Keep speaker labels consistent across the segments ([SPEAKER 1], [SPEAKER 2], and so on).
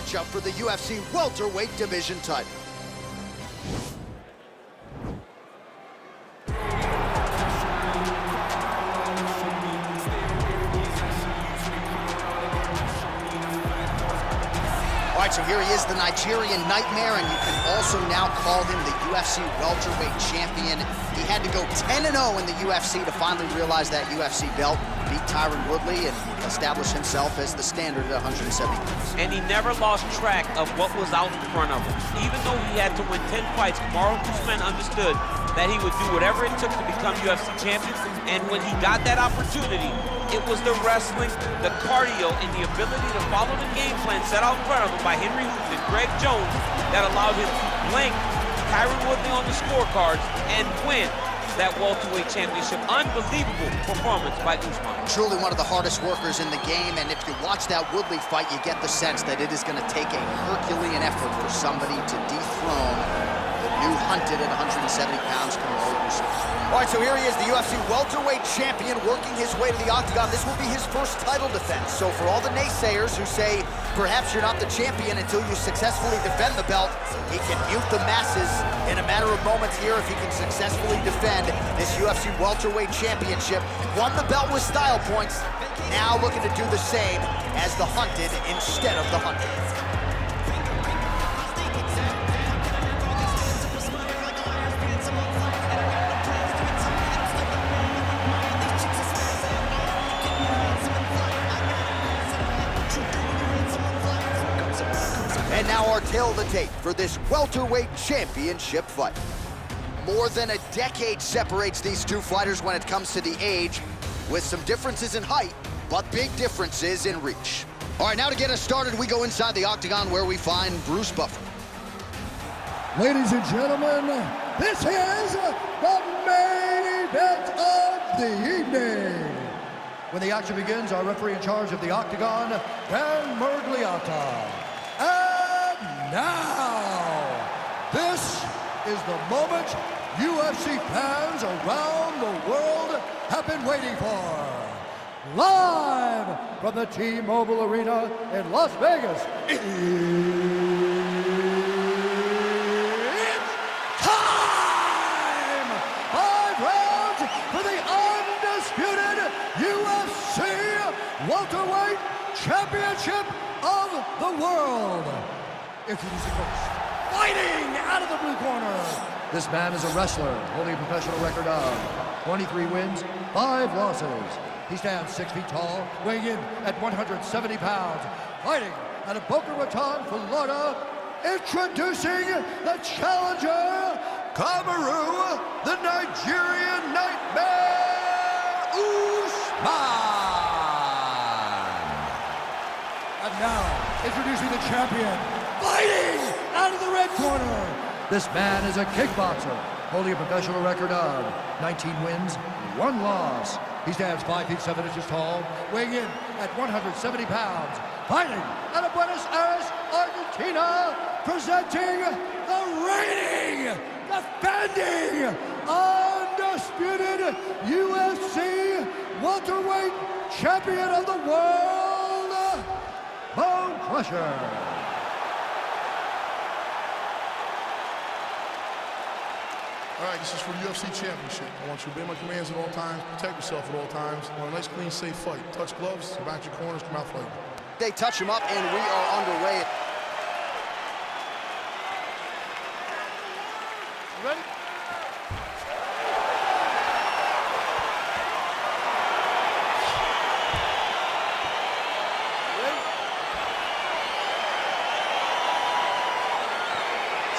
[SPEAKER 1] matchup for the UFC welterweight division title. All right, so here he is, the Nigerian Nightmare, and you can also now call him the UFC welterweight champion. He had to go 10-0 in the UFC to finally realize that UFC belt, beat Tyron Woodley, and establish himself as the standard at 170 pounds.
[SPEAKER 2] And he never lost track of what was out in front of him. Even though he had to win 10 fights, Kamaru Usman understood that he would do whatever it took to become UFC champion, and when he got that opportunity, it was the wrestling, the cardio, and the ability to follow the game plan set out in front of him by Henry Hoops and Greg Jones that allowed him to blank Tyron Woodley on the scorecards and win that welterweight championship. Unbelievable performance by Usman.
[SPEAKER 1] Truly one of the hardest workers in the game, and if you watch that Woodley fight, you get the sense that it is going to take a Herculean effort for somebody to dethrone the new hunted at 170 pounds, Kamaru Usman. All right, so here he is, the UFC welterweight champion, working his way to the octagon. This will be his first title defense. So for all the naysayers who say perhaps you're not the champion until you successfully defend the belt, he can mute the masses in a matter of moments here if he can successfully defend this UFC welterweight championship. Won the belt with style points, now looking to do the same as the hunted instead of the hunted. And now our tale of the tape for this welterweight championship fight. More than a decade separates these two fighters when it comes to the age, with some differences in height, but big differences in reach. All right, now to get us started, we go inside the octagon where we find Bruce Buffer.
[SPEAKER 3] Ladies and gentlemen, this is the main event of the evening. When the action begins, our referee in charge of the octagon, Dan Mergliata. And now, this is the moment UFC fans around the world have been waiting for. Live from the T-Mobile Arena in Las Vegas, it's time! 5 rounds for the undisputed UFC welterweight championship of the world. Introducing first, fighting out of the blue corner. This man is a wrestler, holding a professional record of 23 wins, 5 losses. He stands 6 feet tall, weighing in at 170 pounds. Fighting out of Boca Raton, Florida. Introducing the challenger, Kamaru, the Nigerian Nightmare, Usman. And now, introducing the champion, fighting out of the red corner. This man is a kickboxer, holding a professional record of 19 wins, 1 loss. He stands 5 feet 7 inches tall, weighing in at 170 pounds. Fighting out of Buenos Aires, Argentina, presenting the reigning, defending, undisputed UFC welterweight champion of the world, Bone Crusher.
[SPEAKER 4] All right, this is for the UFC Championship. I want you to obey my commands at all times, protect yourself at all times. I want a nice, clean, safe fight. Touch gloves, back your corners, come out fighting.
[SPEAKER 1] They touch him up, and we are underway.
[SPEAKER 4] You ready?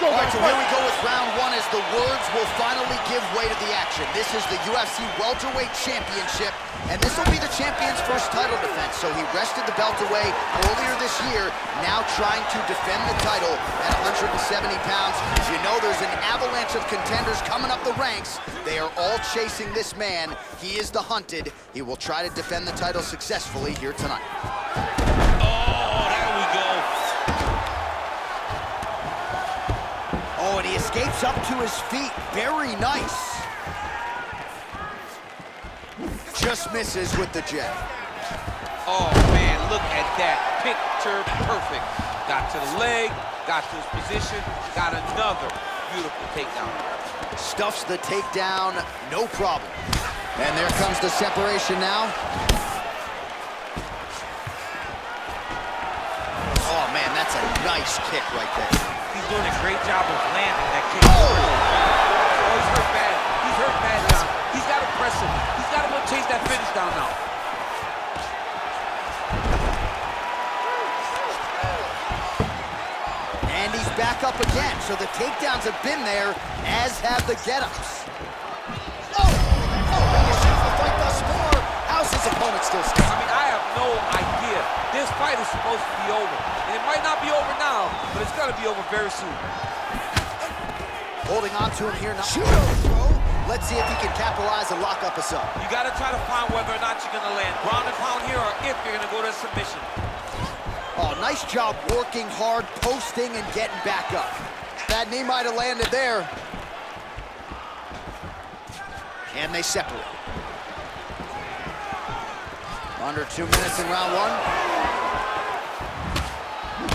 [SPEAKER 1] All right, so here we go with round 1 as the words will finally give way to the action. This is the UFC welterweight championship, and this will be the champion's first title defense. So he wrested the belt away earlier this year, now trying to defend the title at 170 pounds. As you know, there's an avalanche of contenders coming up the ranks. They are all chasing this man. He is the hunted. He will try to defend the title successfully here tonight. Oh, and he escapes up to his feet. Very nice. Just misses with the jab.
[SPEAKER 2] Oh, man, look at that. Picture perfect. Got to the leg, got to his position, got another beautiful takedown.
[SPEAKER 1] Stuffs the takedown, no problem. And there comes the separation now. Oh, man, that's a nice kick right there.
[SPEAKER 2] He's doing a great job of landing that kick. Oh, he's hurt bad. He's hurt bad now. He's got to press him. He's got to go chase that finish down now.
[SPEAKER 1] And he's back up again. So the takedowns have been there, as have the get-ups. Oh, you see the fight thus far. How's his opponent still standing?
[SPEAKER 2] I mean, I have no idea. This fight is supposed to be over. And it might not be over now, but it's going to be over very soon.
[SPEAKER 1] Holding on to him here now. Judo throw. Let's see if he can capitalize and lock up a sub.
[SPEAKER 2] You got to try to find whether or not you're going to land ground and pound here or if you're going to go to submission.
[SPEAKER 1] Oh, nice job working hard, posting, and getting back up. That knee might have landed there. And they separate. Under 2 minutes in round one.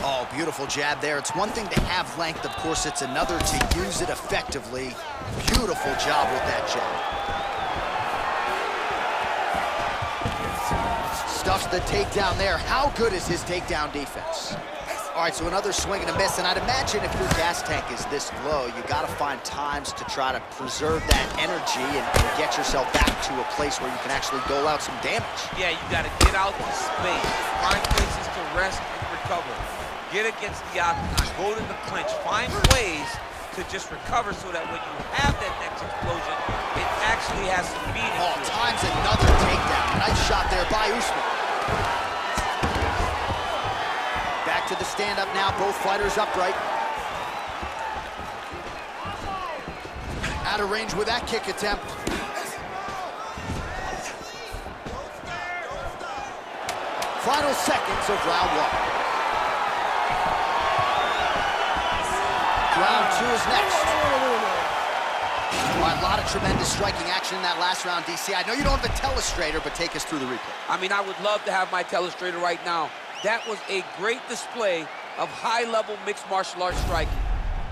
[SPEAKER 1] Oh, beautiful jab there. It's one thing to have length, of course, it's another to use it effectively. Beautiful job with that jab. Stuffs the takedown there. How good is his takedown defense? All right, so another swing and a miss, and I'd imagine if your gas tank is this low, you gotta find times to try to preserve that energy and get yourself back to a place where you can actually dole out some damage.
[SPEAKER 2] Yeah, you gotta get out the space, find places to rest and recover. Get against the octagon, go to the clinch, find ways to just recover so that when you have that next explosion, it actually has some meaning.
[SPEAKER 1] Oh, times another takedown. Nice shot there by Usman. Back to the stand-up now, both fighters upright. Out of range with that kick attempt. Final seconds of round one. Round two is next. All right, a lot of tremendous striking action in that last round, DC. I know you don't have a telestrator, but take us through the replay.
[SPEAKER 2] I mean, I would love to have my telestrator right now. That was a great display of high-level mixed martial arts striking.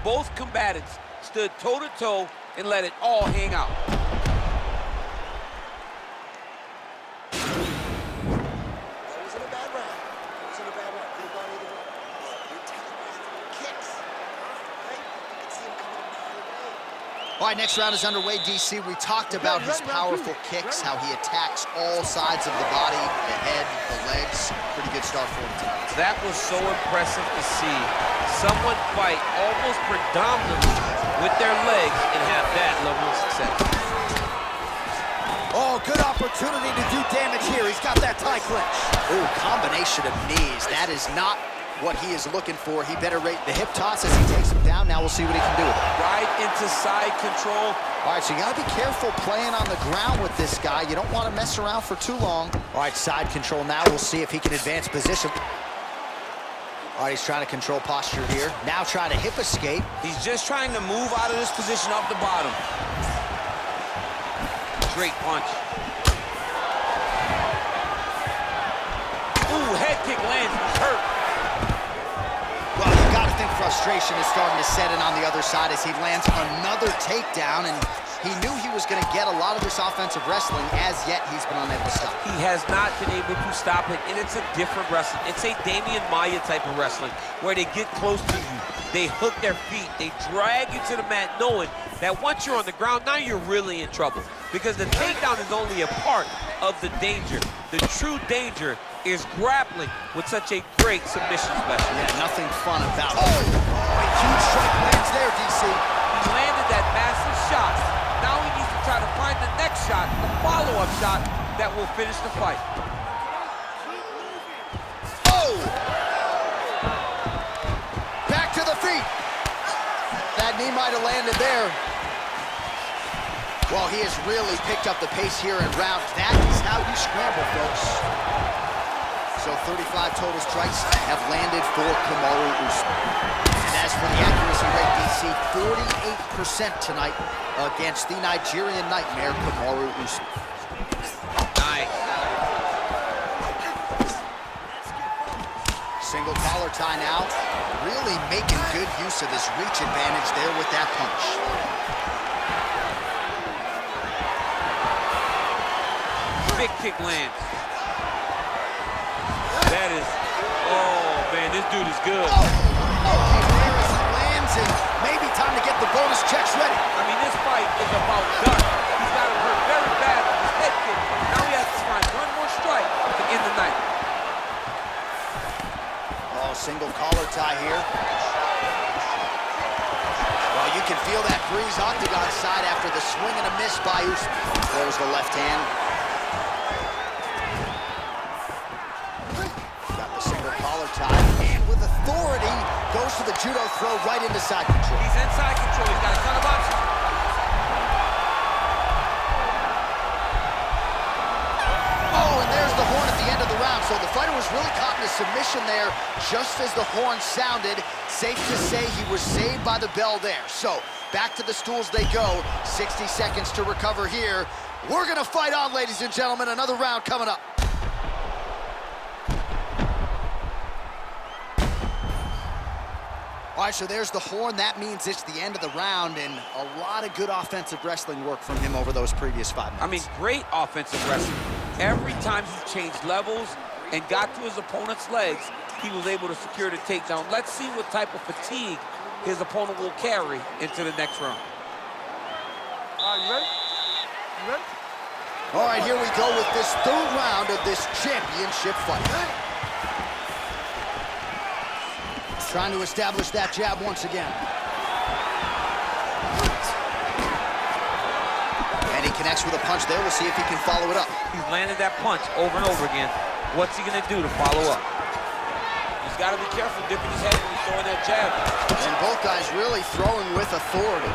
[SPEAKER 2] Both combatants stood toe-to-toe and let it all hang out.
[SPEAKER 1] All right, next round is underway, DC. We talked about his powerful kicks, how he attacks all sides of the body, the head, the legs. Pretty good start for him tonight.
[SPEAKER 2] That was so impressive to see. Someone fight almost predominantly with their legs and have that level of success.
[SPEAKER 1] Oh, good opportunity to do damage here. He's got that tie clinch. Oh, combination of knees. That is not what he is looking for. He better rate the hip toss as he takes him down. Now we'll see what he can do with it.
[SPEAKER 2] Right into side control.
[SPEAKER 1] All right, so you gotta be careful playing on the ground with this guy. You don't want to mess around for too long. All right, side control now. We'll see if he can advance position. All right, he's trying to control posture here. Now trying to hip escape.
[SPEAKER 2] He's just trying to move out of this position off the bottom. Great punch. Ooh, head kick lands. He's hurt.
[SPEAKER 1] Well, you got to think frustration is starting to set in on the other side as he lands another takedown, and he knew he was going to get a lot of this offensive wrestling. As yet, he's been unable to stop.
[SPEAKER 2] He has not been able to stop it, and it's a different wrestling. It's a Damian Maia type of wrestling, where they get close to you, they hook their feet, they drag you to the mat, knowing that once you're on the ground, now you're really in trouble, because the takedown is only a part of the danger. The true danger is grappling with such a great submission specialist.
[SPEAKER 1] Yeah, nothing fun about it. Oh, huge strike lands there, DC.
[SPEAKER 2] He landed that massive shot. Now he needs to try to find the next shot, the follow-up shot that will finish the fight.
[SPEAKER 1] Oh! Back to the feet. That knee might have landed there. Well, he has really picked up the pace here in round. That is how you scramble, folks. So 35 total strikes have landed for Kamaru Usman. And as for the accuracy rate, DC, 48% tonight against the Nigerian nightmare, Kamaru Usman.
[SPEAKER 2] Nice.
[SPEAKER 1] Single collar tie now. Really making good use of his reach advantage there with that punch.
[SPEAKER 2] Big kick lands. That is, oh man, this dude is good.
[SPEAKER 1] Harris lands, and maybe time to get the bonus checks ready.
[SPEAKER 2] I mean, this fight is about done. He's got him hurt very bad with his head kick. Now he has to find one more strike to end the night.
[SPEAKER 1] Oh, single collar tie here. Well, you can feel that breeze octagon side after the swing and a miss by Usman. Throws the left hand. And with authority, goes to the judo throw right into side control.
[SPEAKER 2] He's inside control. He's got a ton of options.
[SPEAKER 1] Oh, and there's the horn at the end of the round. So the fighter was really caught in a submission there just as the horn sounded. Safe to say he was saved by the bell there. So back to the stools they go. 60 seconds to recover here. We're going to fight on, ladies and gentlemen. Another round coming up. All right, so there's the horn. That means it's the end of the round, and a lot of good offensive wrestling work from him over those previous 5 minutes.
[SPEAKER 2] I mean, great offensive wrestling. Every time he changed levels and got to his opponent's legs, he was able to secure the takedown. Let's see what type of fatigue his opponent will carry into the next round.
[SPEAKER 3] You ready? You ready?
[SPEAKER 1] All right, here we go with this third round of this championship fight. Trying to establish that jab once again. And he connects with a punch there. We'll see if he can follow it up.
[SPEAKER 2] He's landed that punch over and over again. What's he gonna do to follow up? He's gotta be careful dipping his head when he's throwing that jab.
[SPEAKER 1] And both guys really throwing with authority.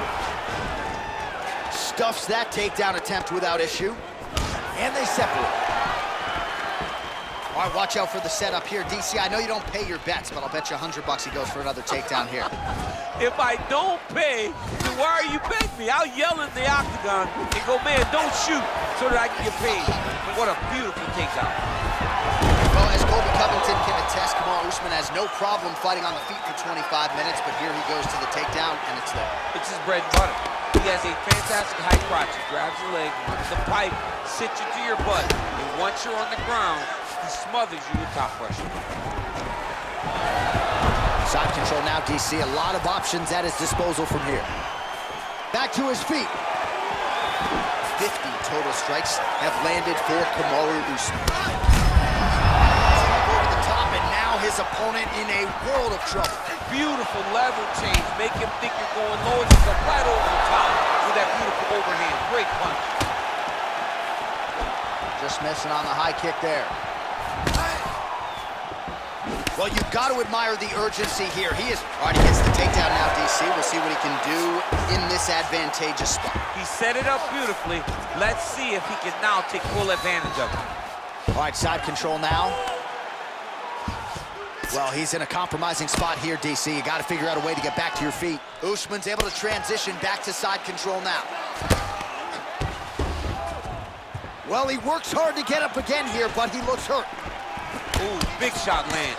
[SPEAKER 1] Stuffs that takedown attempt without issue. And they separate. All right, watch out for the setup here. DC, I know you don't pay your bets, but I'll bet you $100 he goes for another takedown here.
[SPEAKER 2] If I don't pay, then why are you paying me? I'll yell in the octagon and go, man, don't shoot, so that I can get paid. What a beautiful takedown.
[SPEAKER 1] Well, as Colby Covington can attest, Kamaru Usman has no problem fighting on the feet for 25 minutes, but here he goes to the takedown, and it's there.
[SPEAKER 2] It's his bread and butter. He has a fantastic high crotch. He grabs the leg, runs the pipe, sits you to your butt, and once you're on the ground, he smothers you with top pressure.
[SPEAKER 1] Side control now, DC. A lot of options at his disposal from here. Back to his feet. 50 total strikes have landed for Kamaru Usman. Over the top, and now his opponent in a world of trouble.
[SPEAKER 2] Beautiful level change. Make him think you're going low. Just a right over the top with that beautiful overhand. Great punch.
[SPEAKER 1] Just missing on the high kick there. Well, you've got to admire the urgency here. He already gets the takedown now, DC. We'll see what he can do in this advantageous spot.
[SPEAKER 2] He set it up beautifully. Let's see if he can now take full advantage of it.
[SPEAKER 1] All right, side control now. Well, he's in a compromising spot here, DC. You got to figure out a way to get back to your feet. Usman's able to transition back to side control now. Well, he works hard to get up again here, but he looks hurt.
[SPEAKER 2] Ooh, big shot lands.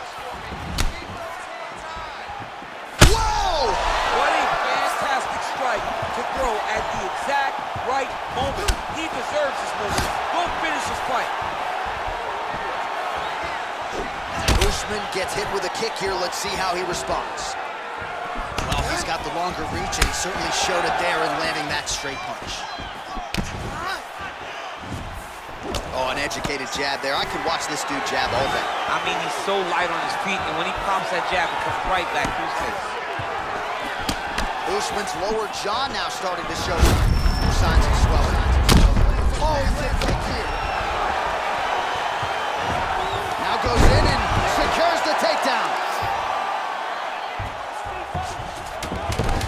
[SPEAKER 1] Whoa!
[SPEAKER 2] What a fantastic strike to throw at the exact right moment. He deserves this moment. Go finish his fight.
[SPEAKER 1] Usman gets hit with a kick here. Let's see how he responds. Well, he's got the longer reach, and he certainly showed it there in landing that straight punch. Oh, an educated jab there. I could watch this dude jab all day.
[SPEAKER 2] I mean, he's so light on his feet, and when he pops that jab, it comes right back to his face.
[SPEAKER 1] Usman's lower jaw now starting to show signs of swelling. Oh, he's in right here. Now goes in and secures the takedown.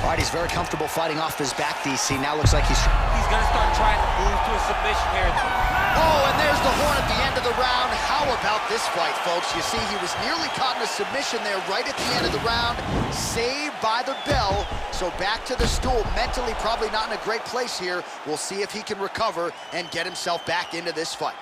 [SPEAKER 1] All right, he's very comfortable fighting off his back, DC. Now looks like he's
[SPEAKER 2] gonna start trying to move to a submission here.
[SPEAKER 1] Oh, and there's the horn at the end of the round. How about this fight, folks? You see, he was nearly caught in a submission there right at the end of the round. Saved by the bell. So back to the stool. Mentally probably not in a great place here. We'll see if he can recover and get himself back into this fight.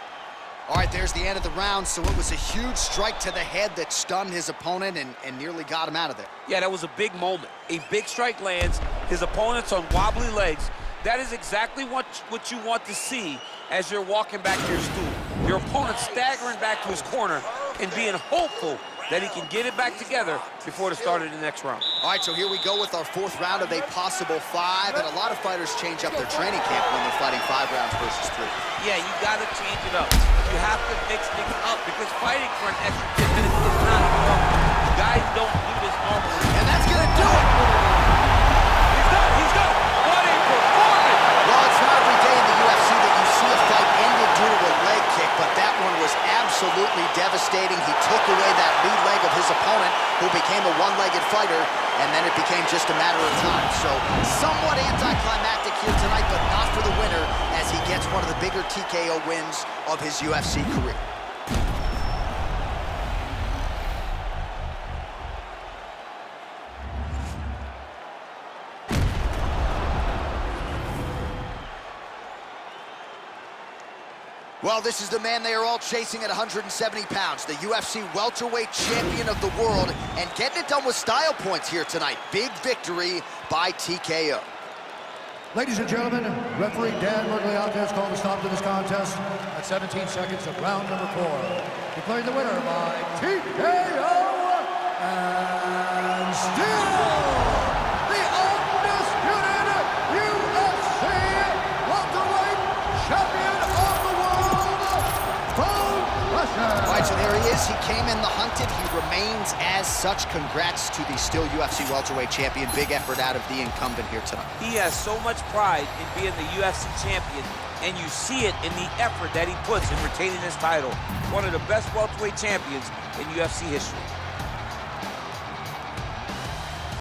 [SPEAKER 1] All right, there's the end of the round, so it was a huge strike to the head that stunned his opponent and nearly got him out of there.
[SPEAKER 2] Yeah, that was a big moment. A big strike lands, his opponent's on wobbly legs. That is exactly what you want to see as you're walking back to your stool. Your opponent staggering back to his corner and being hopeful that he can get it back together before the start of the next round.
[SPEAKER 1] All right, so here we go with our fourth round of a possible 5, and a lot of fighters change up their training camp when they're fighting 5 rounds versus 3.
[SPEAKER 2] Yeah, you gotta change it up. You have to mix things up because fighting for an extra 10 minutes is not normal. Guys don't do this normally.
[SPEAKER 1] And that's gonna do it!
[SPEAKER 2] He's done! What a performance!
[SPEAKER 1] Well, it's not every day in the UFC that you see a fight ended due to a leg kick, but that one was absolutely devastating. He took away that lead leg of his opponent, who became a one-legged fighter, and then it became just a matter of time. So, somewhat anticlimactic here tonight, but not for the winner, as he gets one of the bigger TKO wins of his UFC career. Well, this is the man they are all chasing at 170 pounds, the UFC welterweight champion of the world, and getting it done with style points here tonight. Big victory by TKO.
[SPEAKER 3] Ladies and gentlemen, referee Dan Mergliante has called a stop to this contest at 17 seconds of round number 4. Declaring the winner by TKO, and still the undisputed UFC welterweight champion of the world, Bone Crusher.
[SPEAKER 1] All right, so there he is. He came in the hunted. He remains as such. Congrats to the still UFC welterweight champion. Big effort out of the incumbent here tonight.
[SPEAKER 2] He has so much pride in being the UFC champion, and you see it in the effort that he puts in retaining his title. One of the best welterweight champions in UFC history.